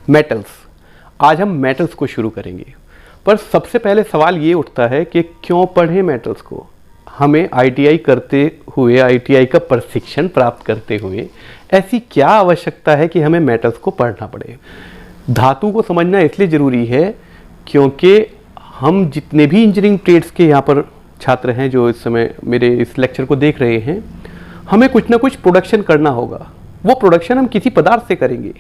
Metals. आज हम metals को शुरू करेंगे, पर सबसे पहले सवाल ये उठता है कि क्यों पढ़ें मेटल्स को। हमें आईटीआई करते हुए, आईटीआई का प्रशिक्षण प्राप्त करते हुए ऐसी क्या आवश्यकता है कि हमें मेटल्स को पढ़ना पड़े। धातु को समझना इसलिए ज़रूरी है क्योंकि हम जितने भी इंजीनियरिंग ट्रेड्स के यहाँ पर छात्र हैं जो इस समय मेरे इस लेक्चर को देख रहे हैं, हमें कुछ ना कुछ प्रोडक्शन करना होगा। वो प्रोडक्शन हम किसी पदार्थ से करेंगे,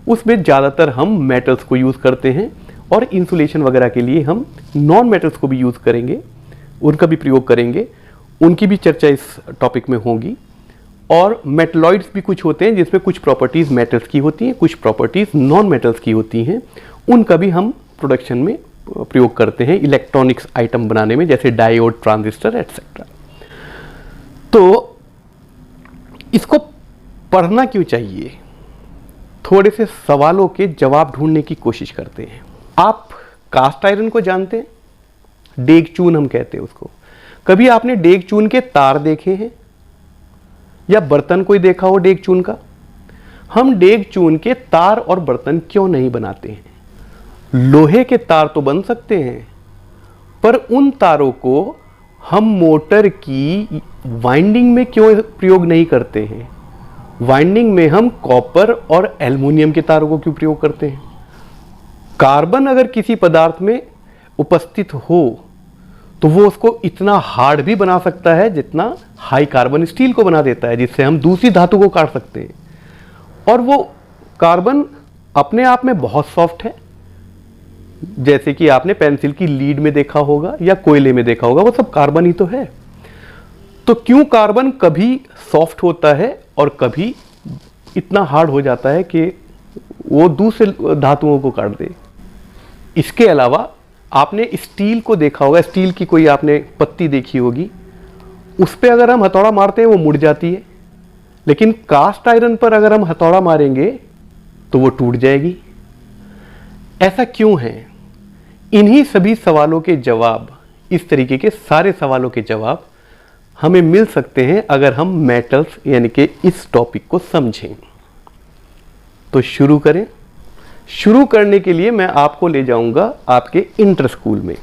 उसमें ज़्यादातर हम मेटल्स को यूज़ करते हैं और इंसुलेशन वगैरह के लिए हम नॉन मेटल्स को भी यूज़ करेंगे, उनका भी प्रयोग करेंगे। उनकी भी चर्चा इस टॉपिक में होगी। और मेटलॉइड्स भी कुछ होते हैं जिसमें कुछ प्रॉपर्टीज़ मेटल्स की होती हैं, कुछ प्रॉपर्टीज़ नॉन मेटल्स की होती हैं। उनका भी हम प्रोडक्शन में प्रयोग करते हैं इलेक्ट्रॉनिक्स आइटम बनाने में, जैसे डायोड, ट्रांजिस्टर एटसेट्रा। तो इसको पढ़ना क्यों चाहिए? थोड़े से सवालों के जवाब ढूंढने की कोशिश करते हैं। आप कास्ट आयरन को जानते हैं? डेग चून हम कहते हैं उसको। कभी आपने डेग चून के तार देखे हैं या बर्तन कोई देखा हो डेग चून का? हम डेग चून के तार और बर्तन क्यों नहीं बनाते हैं? लोहे के तार तो बन सकते हैं, पर उन तारों को हम मोटर की वाइंडिंग में क्यों प्रयोग नहीं करते हैं? वाइंडिंग में हम कॉपर और एल्युमिनियम के तारों को क्यों प्रयोग करते हैं? कार्बन अगर किसी पदार्थ में उपस्थित हो तो वो उसको इतना हार्ड भी बना सकता है जितना हाई कार्बन स्टील को बना देता है, जिससे हम दूसरी धातु को काट सकते हैं। और वो कार्बन अपने आप में बहुत सॉफ्ट है, जैसे कि आपने पेंसिल की लीड में देखा होगा या कोयले में देखा होगा, वो सब कार्बन ही तो है। तो क्यों कार्बन कभी सॉफ्ट होता है और कभी इतना हार्ड हो जाता है कि वो दूसरे धातुओं को काट दे? इसके अलावा आपने स्टील को देखा होगा, स्टील की कोई आपने पत्ती देखी होगी, उस पर अगर हम हथौड़ा मारते हैं वो मुड़ जाती है, लेकिन कास्ट आयरन पर अगर हम हथौड़ा मारेंगे तो वो टूट जाएगी। ऐसा क्यों है? इन्हीं सभी सवालों के जवाब, इस तरीके के सारे सवालों के जवाब हमें मिल सकते हैं अगर हम मेटल्स यानी कि इस टॉपिक को समझें। तो शुरू करें। शुरू करने के लिए मैं आपको ले जाऊंगा आपके इंटर स्कूल में।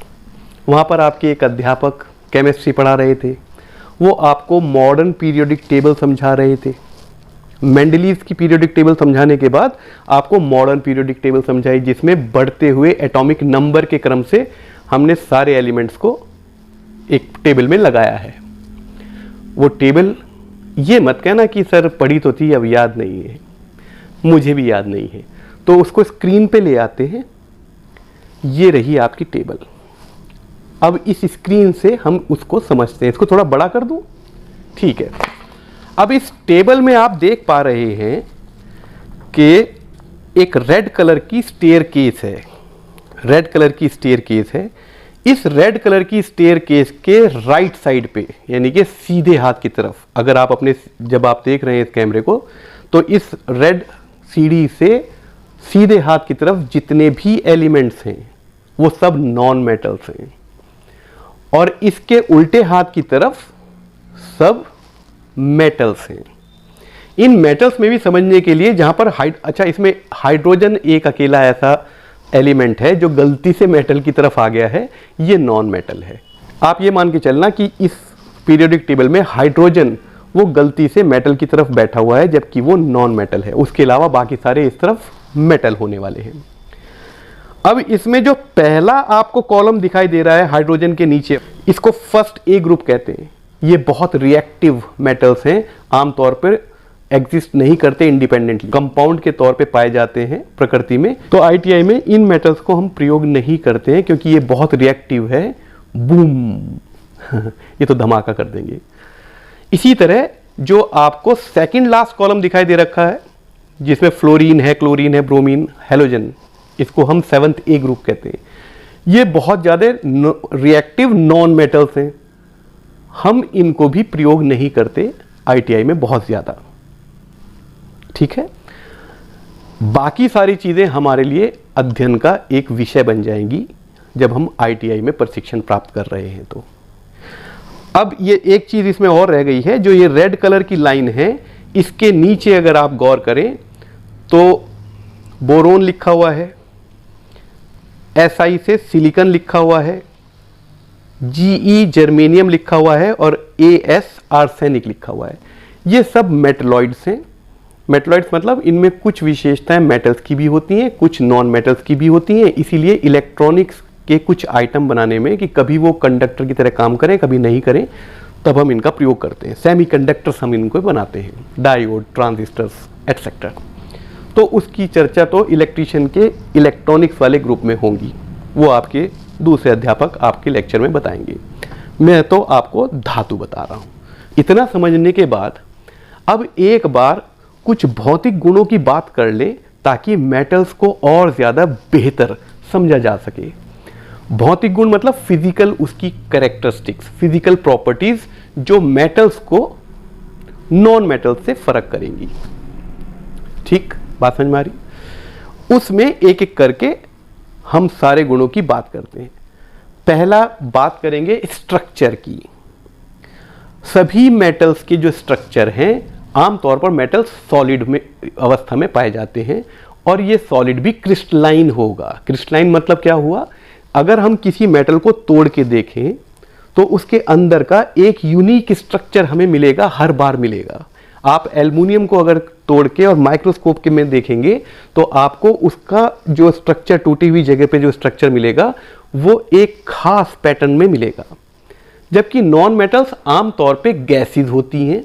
वहाँ पर आपके एक अध्यापक केमिस्ट्री पढ़ा रहे थे, वो आपको मॉडर्न पीरियोडिक टेबल समझा रहे थे। मेंडलीव की पीरियोडिक टेबल समझाने के बाद आपको मॉडर्न पीरियोडिक टेबल समझाई, जिसमें बढ़ते हुए एटॉमिक नंबर के क्रम से हमने सारे एलिमेंट्स को एक टेबल में लगाया है। वो टेबल, ये मत कहना कि सर पढ़ी तो थी अब याद नहीं है, मुझे भी याद नहीं है। तो उसको स्क्रीन पे ले आते हैं। ये रही आपकी टेबल। अब इस स्क्रीन से हम उसको समझते हैं। इसको थोड़ा बड़ा कर दूं? ठीक है। अब इस टेबल में आप देख पा रहे हैं कि एक रेड कलर की स्टेयरकेस है। रेड कलर की स्टेयरकेस है। इस रेड कलर की स्टेयरकेस के राइट साइड पे, यानी कि सीधे हाथ की तरफ, अगर आप अपने, जब आप देख रहे हैं इस कैमरे को, तो इस रेड सीढ़ी से सीधे हाथ की तरफ जितने भी एलिमेंट्स हैं वो सब नॉन मेटल्स हैं, और इसके उल्टे हाथ की तरफ सब मेटल्स हैं। इन मेटल्स में भी समझने के लिए, जहां पर अच्छा, इसमें हाइड्रोजन एक अकेला ऐसा एलिमेंट है जो गलती से मेटल की तरफ आ गया है, ये नॉन मेटल है। आप ये मान के चलना कि इस पीरियोडिक टेबल में हाइड्रोजन वो गलती से मेटल की तरफ बैठा हुआ है, जबकि वो नॉन मेटल है। उसके अलावा बाकी सारे इस तरफ मेटल होने वाले हैं। अब इसमें जो पहला आपको कॉलम दिखाई दे रहा है हाइड्रोजन के नीचे, इसको फर्स्ट ए ग्रुप कहते हैं। ये बहुत रिएक्टिव मेटल्स हैं, आमतौर पर एग्जिस्ट नहीं करते, इंडिपेंडेंटली कंपाउंड के तौर पे पाए जाते हैं प्रकृति में। तो आईटीआई में इन मेटल्स को हम प्रयोग नहीं करते हैं क्योंकि ये बहुत रिएक्टिव है। बूम ये तो धमाका कर देंगे। इसी तरह जो आपको सेकंड लास्ट कॉलम दिखाई दे रखा है, जिसमें फ्लोरीन है, क्लोरीन है, ब्रोमीन, हैलोजन, इसको हम 7th ए ग्रुप कहते हैं। ये बहुत ज़्यादा रिएक्टिव नॉन मेटल्स हैं। हम इनको भी प्रयोग नहीं करते आईटीआई में बहुत ज़्यादा। ठीक है। बाकी सारी चीज़ें हमारे लिए अध्ययन का एक विषय बन जाएंगी जब हम आईटीआई में प्रशिक्षण प्राप्त कर रहे हैं। तो अब ये एक चीज़ इसमें और रह गई है, जो ये रेड कलर की लाइन है, इसके नीचे अगर आप गौर करें तो बोरोन लिखा हुआ है, SI से सिलिकॉन लिखा हुआ है, GE जर्मेनियम लिखा हुआ है और AS आर्सेनिक लिखा हुआ है। ये सब मेटलॉइड्स हैं। मेटलॉइड्स मतलब इनमें कुछ विशेषताएं मेटल्स की भी होती हैं, कुछ नॉन मेटल्स की भी होती हैं। इसीलिए इलेक्ट्रॉनिक्स के कुछ आइटम बनाने में कि कभी वो कंडक्टर की तरह काम करें, कभी नहीं करें, तब हम इनका प्रयोग करते हैं। सेमीकंडक्टर्स हम इनको बनाते हैं, डायोड, ट्रांजिस्टर्स एटसेट्रा। तो उसकी चर्चा तो इलेक्ट्रीशियन के इलेक्ट्रॉनिक्स वाले ग्रुप में होंगी, वो आपके दूसरे अध्यापक आपके लेक्चर में बताएंगे। मैं तो आपको धातु बता रहा हूँ। इतना समझने के बाद अब एक बार कुछ भौतिक गुणों की बात कर ले ताकि मेटल्स को और ज़्यादा बेहतर समझा जा सके। भौतिक गुण मतलब फिजिकल उसकी कैरेक्टरिस्टिक्स, फिजिकल प्रॉपर्टीज जो मेटल्स को नॉन मेटल्स से फर्क करेंगी। ठीक बात समझ में आ रही? उसमें एक एक करके हम सारे गुणों की बात करते हैं। पहला बात करेंगे स्ट्रक्चर की। सभी मेटल्स के जो स्ट्रक्चर हैं, आमतौर पर मेटल्स सॉलिड में अवस्था में पाए जाते हैं और ये सॉलिड भी क्रिस्टलाइन होगा। क्रिस्टलाइन मतलब क्या हुआ? अगर हम किसी मेटल को तोड़ के देखें तो उसके अंदर का एक यूनिक स्ट्रक्चर हमें मिलेगा, हर बार मिलेगा। आप एल्युमिनियम को अगर तोड़ के और माइक्रोस्कोप के में देखेंगे तो आपको उसका जो स्ट्रक्चर, टूटी हुई जगह पे जो स्ट्रक्चर मिलेगा वो एक खास पैटर्न में मिलेगा। जबकि नॉन मेटल्स आमतौर पे गैसेज होती हैं।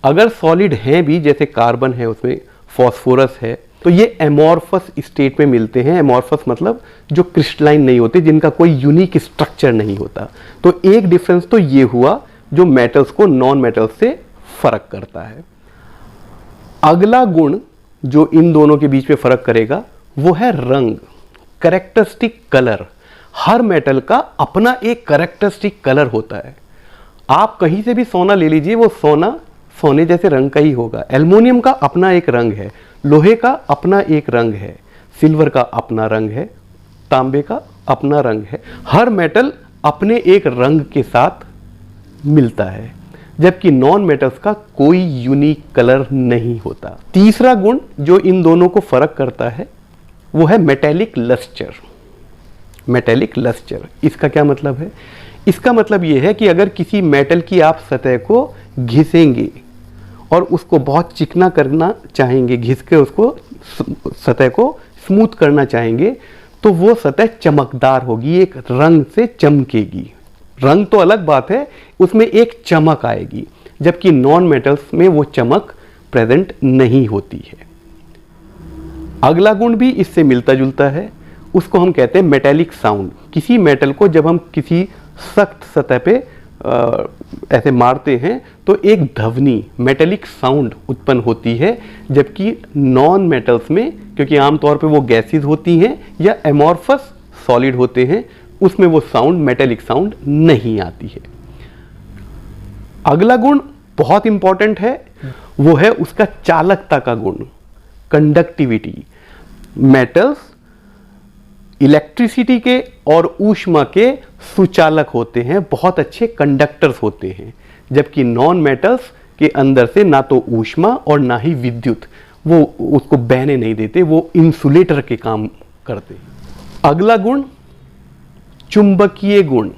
अगर सॉलिड हैं भी, जैसे कार्बन है, उसमें फॉस्फोरस है, तो ये एमॉर्फस स्टेट में मिलते हैं। एमॉर्फस मतलब जो क्रिस्टलाइन नहीं होते, जिनका कोई यूनिक स्ट्रक्चर नहीं होता। तो एक डिफरेंस तो ये हुआ जो मेटल्स को नॉन मेटल्स से फर्क करता है। अगला गुण जो इन दोनों के बीच में फर्क करेगा वो है रंग, कैरेक्टरिस्टिक कलर। हर मेटल का अपना एक कैरेक्टरिस्टिक कलर होता है। आप कहीं से भी सोना ले लीजिए, वो सोना सोने जैसे रंग का ही होगा। एल्युमिनियम का अपना एक रंग है, लोहे का अपना एक रंग है, सिल्वर का अपना रंग है, तांबे का अपना रंग है। हर मेटल अपने एक रंग के साथ मिलता है, जबकि नॉन मेटल्स का कोई यूनिक कलर नहीं होता। तीसरा गुण जो इन दोनों को फर्क करता है वो है मेटेलिक लस्टर। मेटेलिक लस्टर, इसका क्या मतलब है? इसका मतलब यह है कि अगर किसी मेटल की आप सतह को घिसेंगे और उसको बहुत चिकना करना चाहेंगे, घिस के उसको सतह को स्मूथ करना चाहेंगे, तो वो सतह चमकदार होगी, एक रंग से चमकेगी। रंग तो अलग बात है, उसमें एक चमक आएगी, जबकि नॉन मेटल्स में वो चमक प्रेजेंट नहीं होती है। अगला गुण भी इससे मिलता जुलता है, उसको हम कहते हैं मेटेलिक साउंड। किसी मेटल को जब हम किसी सख्त सतह पे ऐसे मारते हैं तो एक ध्वनि, मेटेलिक साउंड उत्पन्न होती है, जबकि नॉन मेटल्स में, क्योंकि आमतौर पे वो गैसेज होती हैं या एमॉर्फस सॉलिड होते हैं, उसमें वो साउंड, मेटेलिक साउंड नहीं आती है। अगला गुण बहुत इंपॉर्टेंट है, वो है उसका चालकता का गुण, कंडक्टिविटी। मेटल्स इलेक्ट्रिसिटी के और ऊष्मा के सुचालक होते हैं, बहुत अच्छे कंडक्टर्स होते हैं, जबकि नॉन मेटल्स के अंदर से ना तो ऊष्मा और ना ही विद्युत वो उसको बहने नहीं देते, वो इंसुलेटर के काम करते हैं। अगला गुण चुंबकीय गुण,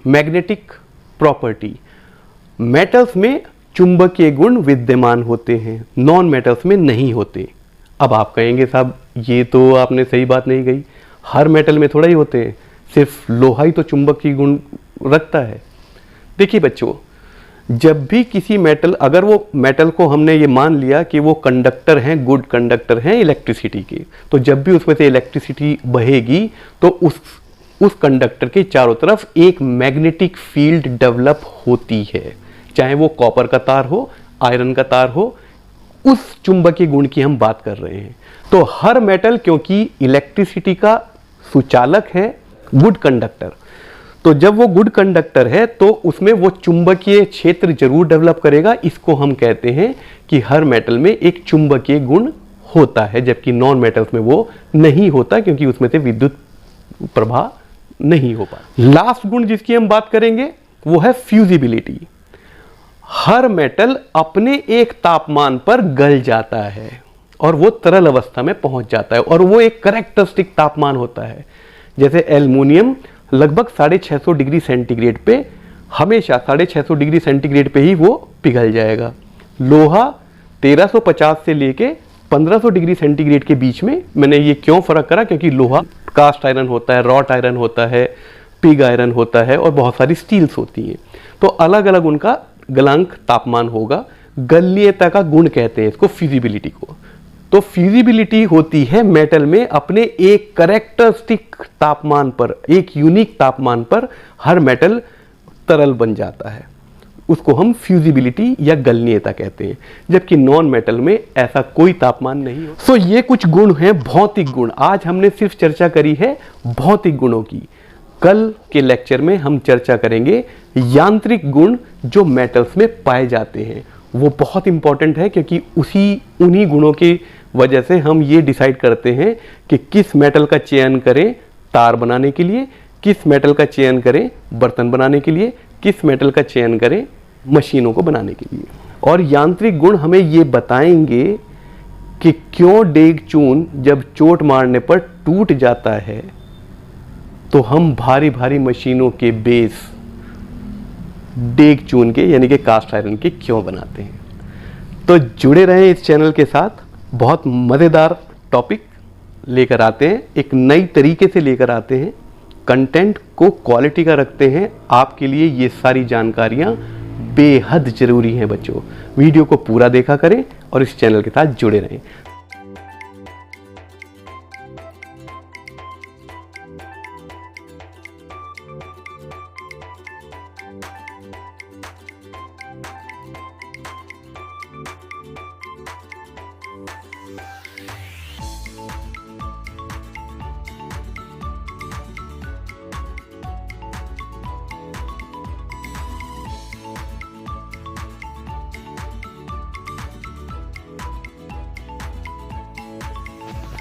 मैग्नेटिक प्रॉपर्टी। मेटल्स में चुंबकीय गुण विद्यमान होते हैं, नॉन मेटल्स में नहीं होते। अब आप कहेंगे साहब ये तो आपने सही बात नहीं कही, हर मेटल में थोड़ा ही होते हैं, सिर्फ लोहा ही तो चुंबकीय गुण रखता है। देखिए बच्चों, जब भी किसी मेटल, अगर वो मेटल को हमने ये मान लिया कि वो कंडक्टर हैं, गुड कंडक्टर हैं इलेक्ट्रिसिटी के, तो जब भी उसमें से इलेक्ट्रिसिटी बहेगी तो उस कंडक्टर के चारों तरफ एक मैग्नेटिक फील्ड डेवलप होती है, चाहे वो कॉपर का तार हो, आयरन का तार हो, उस चुंबकीय गुण की हम बात कर रहे हैं। तो हर मेटल क्योंकि इलेक्ट्रिसिटी का सुचालक है, गुड कंडक्टर, तो जब वो गुड कंडक्टर है तो उसमें वो चुंबकीय क्षेत्र जरूर डेवलप करेगा। इसको हम कहते हैं कि हर मेटल में एक चुंबकीय गुण होता है, जबकि नॉन मेटल्स में वो नहीं होता, क्योंकि उसमें से विद्युत प्रवाह नहीं हो पाता। लास्ट गुण जिसकी हम बात करेंगे वो है फ्यूजिबिलिटी। हर मेटल अपने एक तापमान पर गल जाता है, और वो तरल अवस्था में पहुंच जाता है, और वो एक करेक्टरिस्टिक तापमान होता है। जैसे एल्युमिनियम लगभग 650 डिग्री सेंटीग्रेड पे, हमेशा 650 डिग्री सेंटीग्रेड पे ही वो पिघल जाएगा। लोहा 1350 से लेके 1500 डिग्री सेंटीग्रेड के बीच में। मैंने ये क्यों फर्क करा, क्योंकि लोहा कास्ट आयरन होता है, रॉट आयरन होता है, पिग आयरन होता है, और बहुत सारी स्टील्स होती हैं, तो अलग अलग उनका गलनांक तापमान होगा। गलनीयता का गुण कहते हैं इसको, फिजिबिलिटी को। तो फिजिबिलिटी होती है मेटल में अपने एक करेक्टरिस्टिक तापमान पर, एक यूनिक तापमान पर हर मेटल तरल बन जाता है, उसको हम फ्यूजिबिलिटी या गलनीयता कहते हैं। जबकि नॉन मेटल में ऐसा कोई तापमान नहीं हो। सो ये कुछ गुण हैं, भौतिक गुण। आज हमने सिर्फ चर्चा करी है भौतिक गुणों की। कल के लेक्चर में हम चर्चा करेंगे यांत्रिक गुण जो मेटल्स में पाए जाते हैं। वो बहुत इंपॉर्टेंट है, क्योंकि उन्हीं गुणों की वजह से हम ये डिसाइड करते हैं कि किस मेटल का चयन करें तार बनाने के लिए, किस मेटल का चयन करें बर्तन बनाने के लिए, किस मेटल का चयन करें मशीनों को बनाने के लिए। और यांत्रिक गुण हमें ये बताएंगे कि क्यों डेग चून जब चोट मारने पर टूट जाता है, तो हम भारी भारी मशीनों के बेस डेग चून के यानी कि कास्ट आयरन के क्यों बनाते हैं। तो जुड़े रहें इस चैनल के साथ, बहुत मज़ेदार टॉपिक लेकर आते हैं, एक नई तरीके से लेकर आते हैं, कंटेंट को क्वालिटी का रखते हैं। आपके लिए ये सारी जानकारियाँ बेहद ज़रूरी हैं बच्चों। वीडियो को पूरा देखा करें और इस चैनल के साथ जुड़े रहें।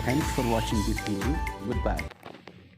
Thanks for watching this video. Goodbye.